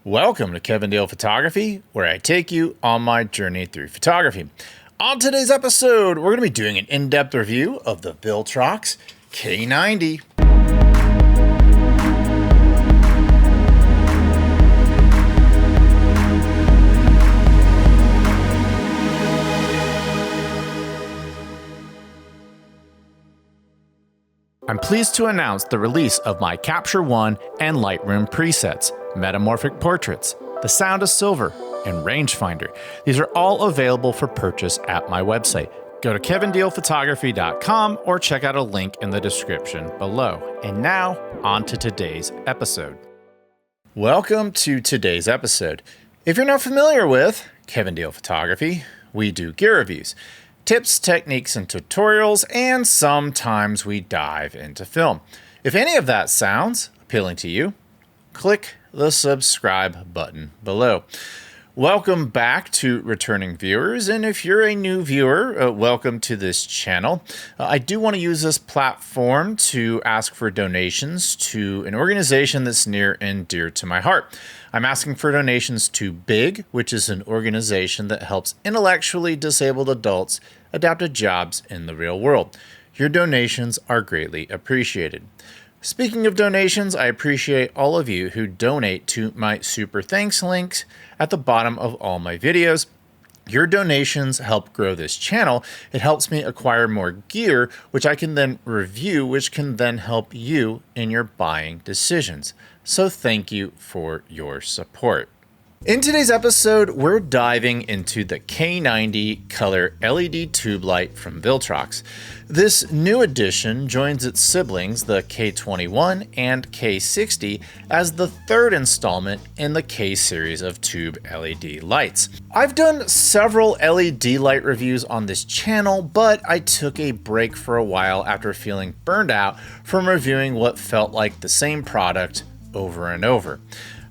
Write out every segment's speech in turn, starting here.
Welcome to Kevin Dale Photography, where I take you on my journey through photography. On today's episode, we're going to be doing an in-depth review of the Viltrox K90. I'm pleased to announce the release of my Capture One and Lightroom presets, Metamorphic Portraits, The Sound of Silver, and Rangefinder. These are all available for purchase at my website. Go to kevindalephotography.com or check out a link in the description below. And now, on to today's episode. Welcome to today's episode. If you're not familiar with Kevin Dale Photography, we do gear reviews, tips, techniques, and tutorials, and sometimes we dive into film. If any of that sounds appealing to you, click the subscribe button below. Welcome back to returning viewers, and if you're a new viewer, welcome to this channel. I do want to use this platform to ask for donations to an organization that's near and dear to my heart. I'm asking for donations to BIG, which is an organization that helps intellectually disabled adults adapt to jobs in the real world. Your donations are greatly appreciated. Speaking of donations, I appreciate all of you who donate to my super thanks links at the bottom of all my videos. Your donations help grow this channel. It helps me acquire more gear, which I can then review, which can then help you in your buying decisions. So thank you for your support. In today's episode, we're diving into the K90 color LED tube light from Viltrox. This new addition joins its siblings, the K21 and K60, as the third installment in the K series of tube LED lights. I've done several LED light reviews on this channel, but I took a break for a while after feeling burned out from reviewing what felt like the same product over and over.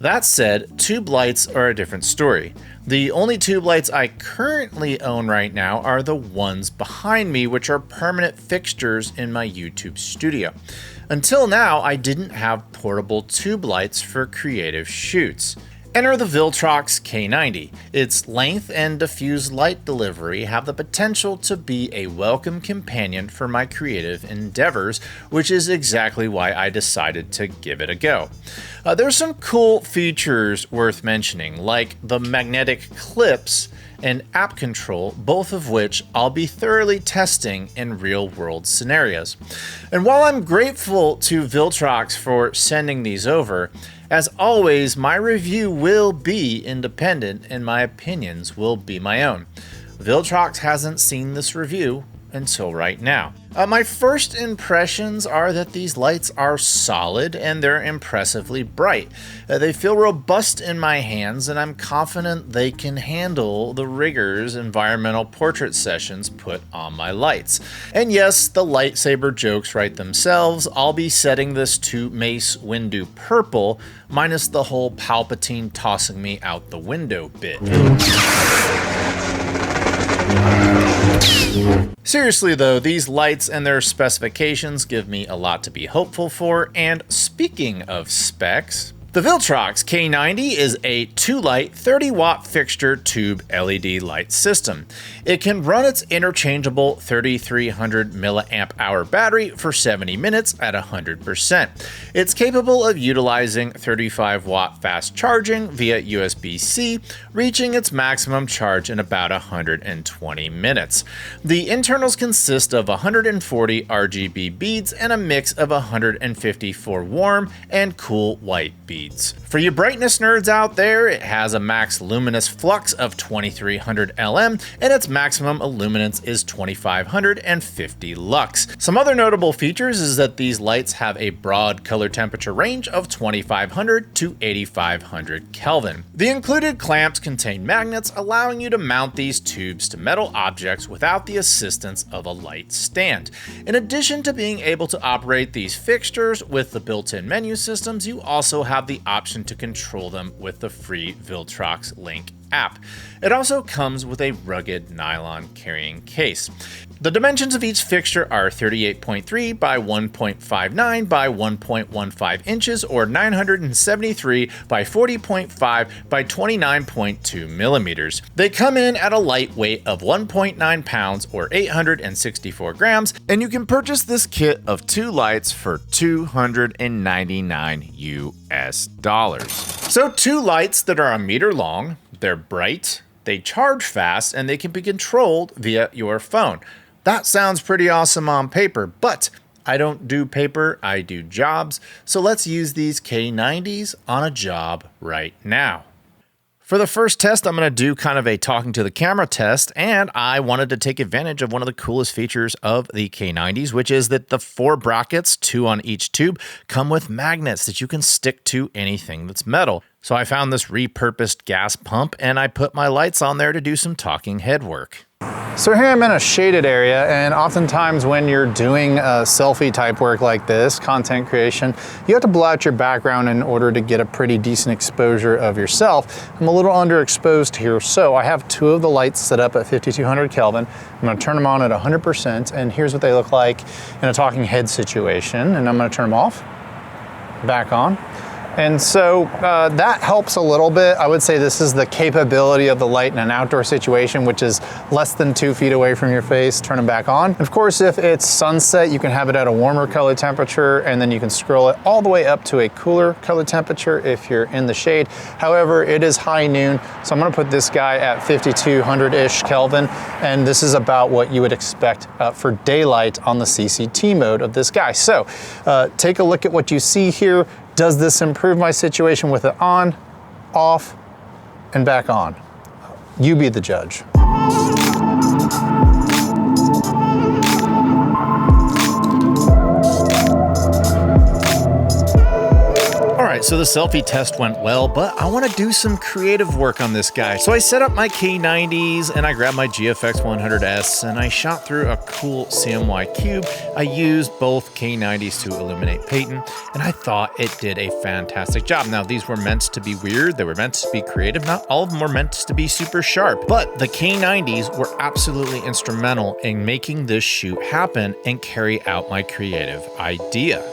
That said, tube lights are a different story. The only tube lights I currently own right now are the ones behind me, which are permanent fixtures in my YouTube studio. Until now, I didn't have portable tube lights for creative shoots. Enter the Viltrox K90. Its length and diffuse light delivery have the potential to be a welcome companion for my creative endeavors, which is exactly why I decided to give it a go. There's some cool features worth mentioning, like the magnetic clips and app control, both of which I'll be thoroughly testing in real-world scenarios. And while I'm grateful to Viltrox for sending these over, as always, my review will be independent and my opinions will be my own. Viltrox hasn't seen this review until right now. My first impressions are that these lights are solid and they're impressively bright. They feel robust in my hands, and I'm confident they can handle the rigors environmental portrait sessions put on my lights. And yes, the lightsaber jokes write themselves. I'll be setting this to Mace Windu Purple, minus the whole Palpatine tossing me out the window bit. Seriously though, these lights and their specifications give me a lot to be hopeful for, and speaking of specs, the Viltrox K90 is a 2-light 30-watt fixture tube LED light system. It can run its interchangeable 3300 milliamp hour battery for 70 minutes at 100%. It's capable of utilizing 35-watt fast charging via USB-C, reaching its maximum charge in about 120 minutes. The internals consist of 140 RGB beads and a mix of 154 warm and cool white beads. For you brightness nerds out there, it has a max luminous flux of 2300 LM and its maximum illuminance is 2550 lux. Some other notable features is that these lights have a broad color temperature range of 2500 to 8500 Kelvin. The included clamps contain magnets, allowing you to mount these tubes to metal objects without the assistance of a light stand. In addition to being able to operate these fixtures with the built-in menu systems, you also have the option to control them with the free Viltrox Link app. It also comes with a rugged nylon carrying case. The dimensions of each fixture are 38.3 by 1.59 by 1.15 inches or 973 by 40.5 by 29.2 millimeters. They come in at a light weight of 1.9 pounds or 864 grams, and you can purchase this kit of 2 lights for $299 US. So 2 lights that are a meter long, they're bright, they charge fast, and they can be controlled via your phone. That sounds pretty awesome on paper, but I don't do paper, I do jobs. So let's use these K90s on a job right now. For the first test, I'm going to do kind of a talking to the camera test, and I wanted to take advantage of one of the coolest features of the K90s, which is that the 4 brackets, 2 on each tube, come with magnets that you can stick to anything that's metal. So I found this repurposed gas pump, and I put my lights on there to do some talking head work. So here I'm in a shaded area, and oftentimes when you're doing selfie type work like this, content creation, you have to blow out your background in order to get a pretty decent exposure of yourself. I'm a little underexposed here, so I have 2 of the lights set up at 5200 Kelvin. I'm going to turn them on at 100%, and here's what they look like in a talking head situation, and I'm going to turn them off, back on. And so that helps a little bit. I would say this is the capability of the light in an outdoor situation, which is less than 2 feet away from your face. Turn them back on. Of course, if it's sunset, you can have it at a warmer color temperature, and then you can scroll it all the way up to a cooler color temperature if you're in the shade. However, it is high noon, so I'm gonna put this guy at 5200-ish Kelvin, and this is about what you would expect for daylight on the CCT mode of this guy. So take a look at what you see here. Does this improve my situation with it on, off, and back on? You be the judge. Alright, so the selfie test went well, but I want to do some creative work on this guy. So I set up my K90s and I grabbed my GFX 100S and I shot through a cool CMY cube. I used both K90s to illuminate Peyton, and I thought it did a fantastic job. Now, these were meant to be weird, they were meant to be creative, not all of them were meant to be super sharp, but the K90s were absolutely instrumental in making this shoot happen and carry out my creative idea.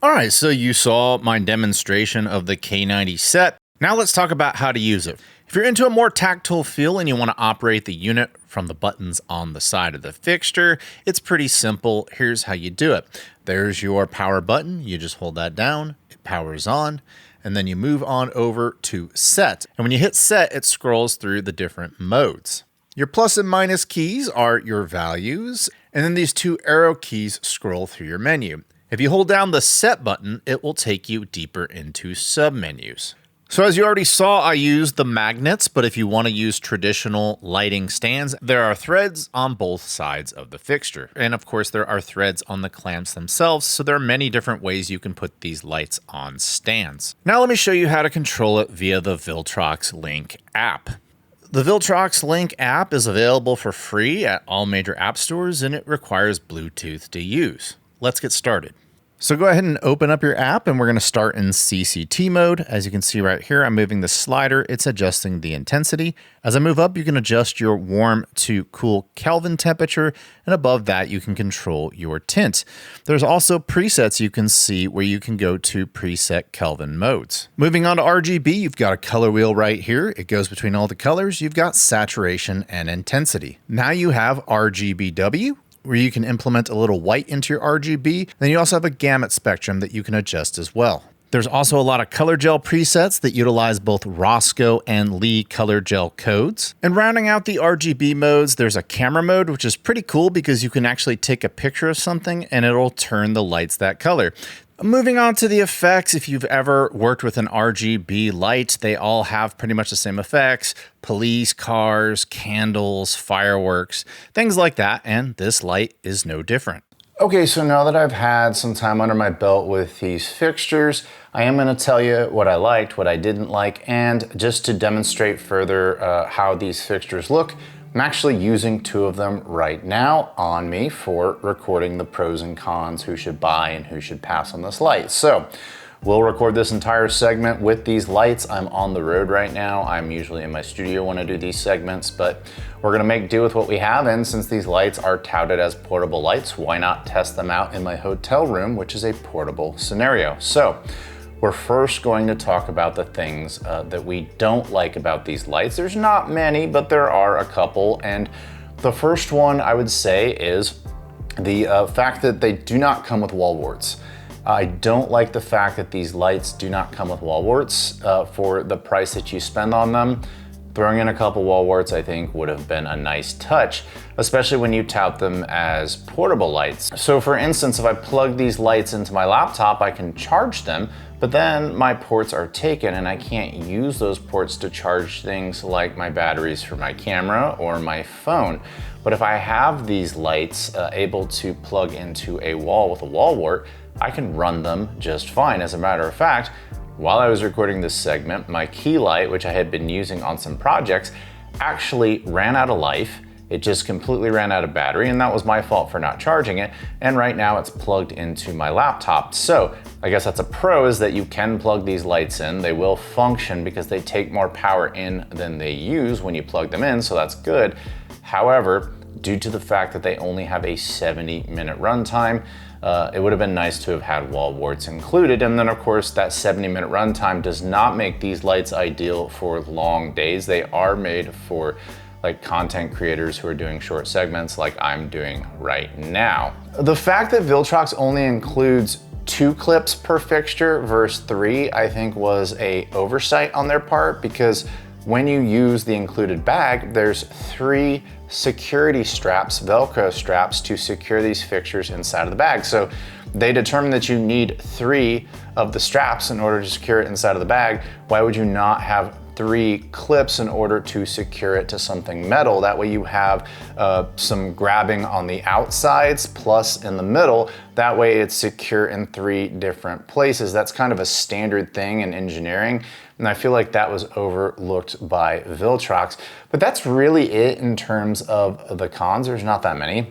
Alright, so you saw my demonstration of the K90 set. Now let's talk about how to use it. If you're into a more tactile feel and you want to operate the unit from the buttons on the side of the fixture, it's pretty simple. Here's how you do it. There's your power button. You just hold that down, it powers on, and then you move on over to set. And when you hit set, it scrolls through the different modes. Your plus and minus keys are your values, and then these 2 arrow keys scroll through your menu. If you hold down the set button, it will take you deeper into submenus. So as you already saw, I used the magnets, but if you want to use traditional lighting stands, there are threads on both sides of the fixture. And of course, there are threads on the clamps themselves, so there are many different ways you can put these lights on stands. Now let me show you how to control it via the Viltrox Link app. The Viltrox Link app is available for free at all major app stores, and it requires Bluetooth to use. Let's get started. So go ahead and open up your app, and we're going to start in CCT mode. As you can see right here, I'm moving the slider. It's adjusting the intensity. As I move up, you can adjust your warm to cool Kelvin temperature, and above that, you can control your tint. There's also presets you can see where you can go to preset Kelvin modes. Moving on to RGB, you've got a color wheel right here. It goes between all the colors. You've got saturation and intensity. Now you have RGBW, where you can implement a little white into your RGB. Then you also have a gamut spectrum that you can adjust as well. There's also a lot of color gel presets that utilize both Roscoe and Lee color gel codes. And rounding out the RGB modes, there's a camera mode, which is pretty cool because you can actually take a picture of something and it'll turn the lights that color. Moving on to the effects, if you've ever worked with an RGB light, they all have pretty much the same effects: police cars, candles, fireworks, things like that, and this light is no different. Okay, so now that I've had some time under my belt with these fixtures, I am going to tell you what I liked, what I didn't like, and just to demonstrate further how these fixtures look, I'm actually using two of them right now on me for recording the pros and cons, who should buy and who should pass on this light. So we'll record this entire segment with these lights. I'm on the road right now. I'm usually in my studio when I do these segments, but we're gonna make do with what we have. And since these lights are touted as portable lights, why not test them out in my hotel room, which is a portable scenario. So we're first going to talk about the things that we don't like about these lights. There's not many, but there are a couple. And the first one I would say is the fact that they do not come with wall warts. I don't like the fact that these lights do not come with wall warts for the price that you spend on them. Throwing in a couple wall warts, I think, would have been a nice touch, especially when you tout them as portable lights. So for instance, if I plug these lights into my laptop, I can charge them, but then my ports are taken and I can't use those ports to charge things like my batteries for my camera or my phone. But if I have these lights able to plug into a wall with a wall wart, I can run them just fine. As a matter of fact, while I was recording this segment, my key light, which I had been using on some projects, actually ran out of life. It just completely ran out of battery, and that was my fault for not charging it. And right now it's plugged into my laptop. So I guess that's a pro, is that you can plug these lights in. They will function because they take more power in than they use when you plug them in, so that's good. However, due to the fact that they only have a 70-minute runtime, it would have been nice to have had wall warts included. And then of course that 70-minute runtime does not make these lights ideal for long days. They are made for like content creators who are doing short segments like I'm doing right now. The fact that Viltrox only includes 2 clips per fixture versus 3, I think was a oversight on their part, because when you use the included bag, there's 3 security straps, Velcro straps, to secure these fixtures inside of the bag. So they determined that you need 3 of the straps in order to secure it inside of the bag. Why would you not have 3 clips in order to secure it to something metal? That way you have some grabbing on the outsides plus in the middle. That way it's secure in 3 different places. That's kind of a standard thing in engineering, and I feel like that was overlooked by Viltrox. But that's really it in terms of the cons. There's not that many.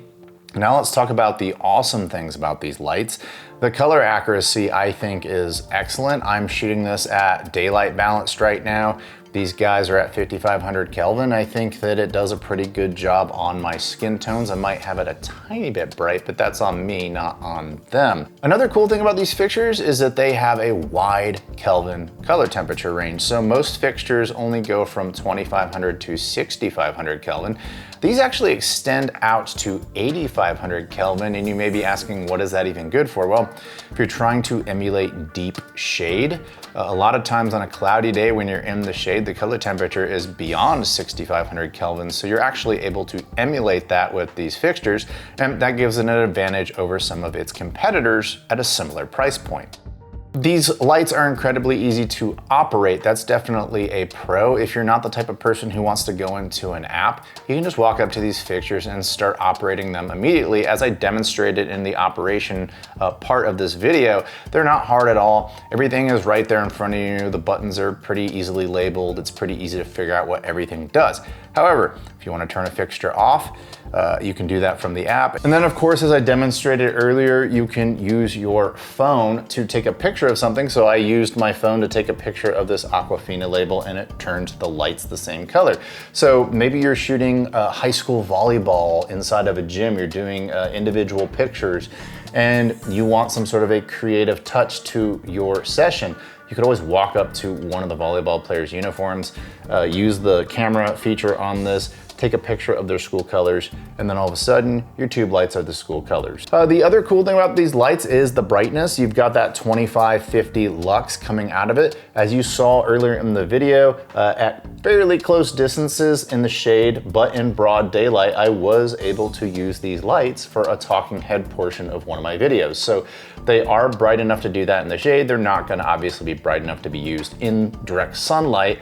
Now let's talk about the awesome things about these lights. The color accuracy, I think, is excellent. I'm shooting this at daylight balanced right now. These guys are at 5500 Kelvin. I think that it does a pretty good job on my skin tones. I might have it a tiny bit bright, but that's on me, not on them. Another cool thing about these fixtures is that they have a wide Kelvin color temperature range. So most fixtures only go from 2500 to 6500 Kelvin. These actually extend out to 8500 Kelvin, and you may be asking, what is that even good for? Well, if you're trying to emulate deep shade, a lot of times on a cloudy day when you're in the shade, the color temperature is beyond 6500 Kelvin. So you're actually able to emulate that with these fixtures, and that gives it an advantage over some of its competitors at a similar price point. These lights are incredibly easy to operate. That's definitely a pro. If you're not the type of person who wants to go into an app, you can just walk up to these fixtures and start operating them immediately. As I demonstrated in the operation part of this video, they're not hard at all. Everything is right there in front of you. The buttons are pretty easily labeled. It's pretty easy to figure out what everything does. However, if you want to turn a fixture off, you can do that from the app. And then of course, as I demonstrated earlier, you can use your phone to take a picture of something. So I used my phone to take a picture of this Aquafina label, and it turned the lights the same color. So maybe you're shooting high school volleyball inside of a gym, you're doing individual pictures, and you want some sort of a creative touch to your session. You could always walk up to one of the volleyball players' uniforms, use the camera feature on this take a picture of their school colors, and then all of a sudden, your tube lights are the school colors. The other cool thing about these lights is the brightness. You've got that 2550 lux coming out of it. As you saw earlier in the video, at fairly close distances in the shade, but in broad daylight, I was able to use these lights for a talking head portion of one of my videos. So they are bright enough to do that in the shade. They're not gonna obviously be bright enough to be used in direct sunlight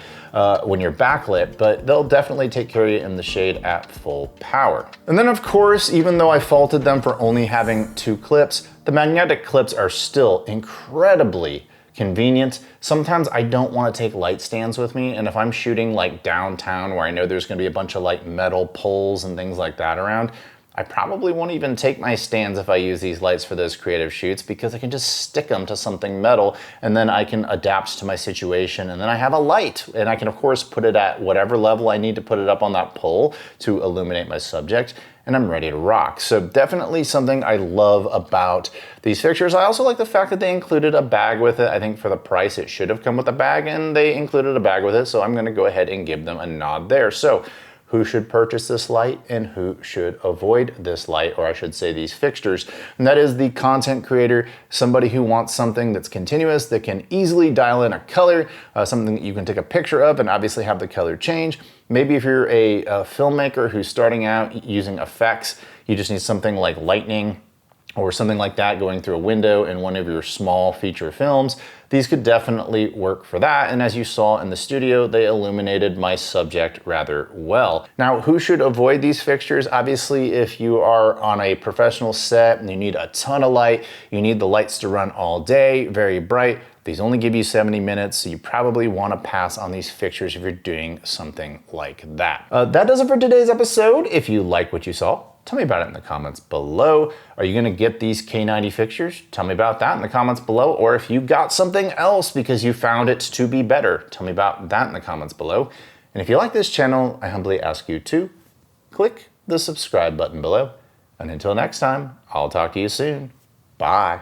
when you're backlit, but they'll definitely take care of you in the shade at full power. And then of course, even though I faulted them for only having 2 clips, the magnetic clips are still incredibly convenient. Sometimes I don't want to take light stands with me, and if I'm shooting like downtown where I know there's going to be a bunch of like metal poles and things like that around, I probably won't even take my stands if I use these lights for those creative shoots, because I can just stick them to something metal and then I can adapt to my situation, and then I have a light, and I can of course put it at whatever level I need to put it up on that pole to illuminate my subject, and I'm ready to rock. So definitely something I love about these fixtures. I also like the fact that they included a bag with it. I think for the price it should have come with a bag, and they included a bag with it, so I'm gonna go ahead and give them a nod there. So who should purchase this light and who should avoid this light, or I should say these fixtures? And that is the content creator, somebody who wants something that's continuous, that can easily dial in a color, something that you can take a picture of and obviously have the color change. Maybe if you're a filmmaker who's starting out using effects, you just need something like lightning or something like that going through a window in one of your small feature films. These could definitely work for that, and as you saw in the studio, they illuminated my subject rather well. Now, who should avoid these fixtures? Obviously, if you are on a professional set and you need a ton of light, you need the lights to run all day, very bright, these only give you 70 minutes, so you probably want to pass on these fixtures if you're doing something like that. That does it for today's episode. If you like what you saw, tell me about it in the comments below. Are you gonna get these K90 fixtures? Tell me about that in the comments below. Or if you got something else because you found it to be better, tell me about that in the comments below. And if you like this channel, I humbly ask you to click the subscribe button below. And until next time, I'll talk to you soon. Bye.